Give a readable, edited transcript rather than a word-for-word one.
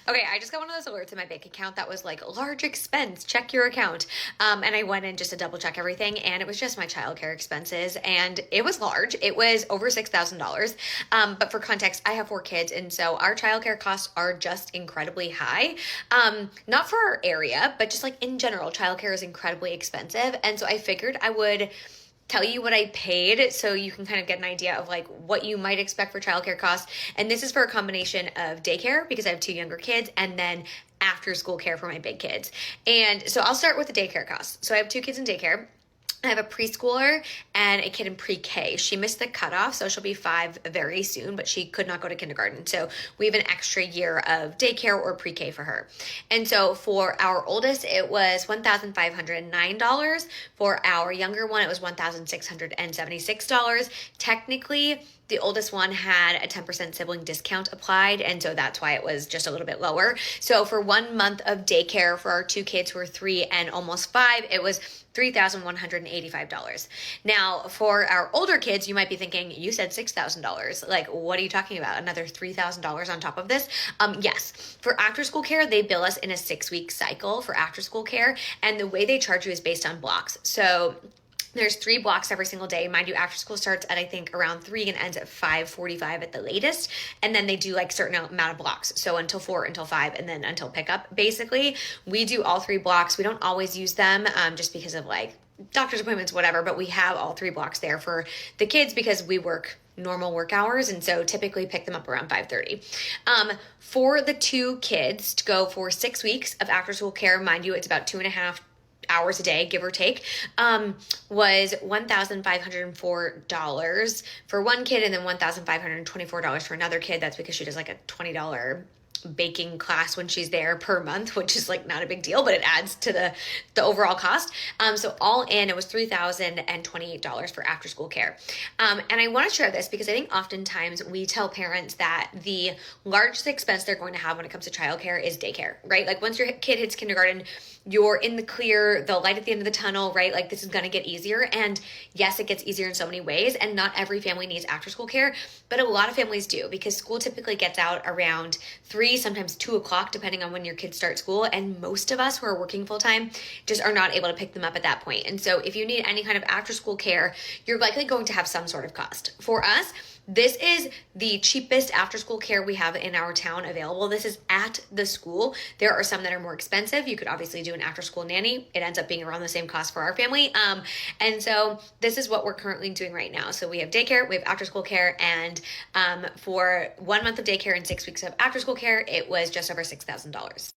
Okay, I just got one of those alerts in my bank account that was like large expense, check your account. And I went in just to double check everything, and it was just my childcare expenses, and it was large. It was over $6,000. But for context, I have four kids, and so our childcare costs are just incredibly high. Not for our area, but just like in general, childcare is incredibly expensive. And so I figured I would tell you what I paid so you can kind of get an idea of like what you might expect for childcare costs. And this is for a combination of daycare because I have two younger kids and then after school care for my big kids. And so I'll start with the daycare costs. So I have two kids in daycare. I have a preschooler and a kid in pre-K. She missed the cutoff, so she'll be 5 very soon, but she could not go to kindergarten. So we have an extra year of daycare or pre-K for her. And so for our oldest, it was $1,509. For our younger one, it was $1,676. Technically, the oldest one had a 10% sibling discount applied, and so that's why it was just a little bit lower. So for 1 month of daycare for our two kids who are 3 and almost 5, it was $3,185. Now, for our older kids, you might be thinking, you said $6,000. Like, what are you talking about? Another $3,000 on top of this? Yes. For after school care, they bill us in a 6-week cycle for after school care, and the way they charge you is based on blocks. So there's 3 blocks every single day. Mind you, after school starts at I think around 3 and ends at 5:45 at the latest. And then they do like certain amount of blocks. So until 4, until 5, and then until pickup. Basically, we do all 3 blocks. We don't always use them just because of like doctor's appointments, whatever. But we have all 3 blocks there for the kids because we work normal work hours, and so typically pick them up around 5:30. For the 2 kids to go for 6 weeks of after school care, mind you, it's about 2.5 hours a day, give or take, was $1,504 for one kid and then $1,524 for another kid. That's because she does like a $20 baking class when she's there per month, which is like not a big deal, but it adds to the overall cost. So all in, it was $3,028 for after school care. And I want to share this because I think oftentimes we tell parents that the largest expense they're going to have when it comes to childcare is daycare, right? Like once your kid hits kindergarten, you're in the clear, the light at the end of the tunnel, right? Like this is going to get easier. And yes, it gets easier in so many ways. And not every family needs after school care, but a lot of families do because school typically gets out around 3, sometimes 2 o'clock, depending on when your kids start school. And most of us who are working full time just are not able to pick them up at that point. And so if you need any kind of after school care, you're likely going to have some sort of cost. For us, this is the cheapest after school care we have in our town available. This is at the school. There are some that are more expensive. You could obviously do an after school nanny. It ends up being around the same cost for our family. And so this is what we're currently doing right now. So we have daycare, we have after school care, and for 1 month of daycare and 6 weeks of after school care, it was just over $6,000.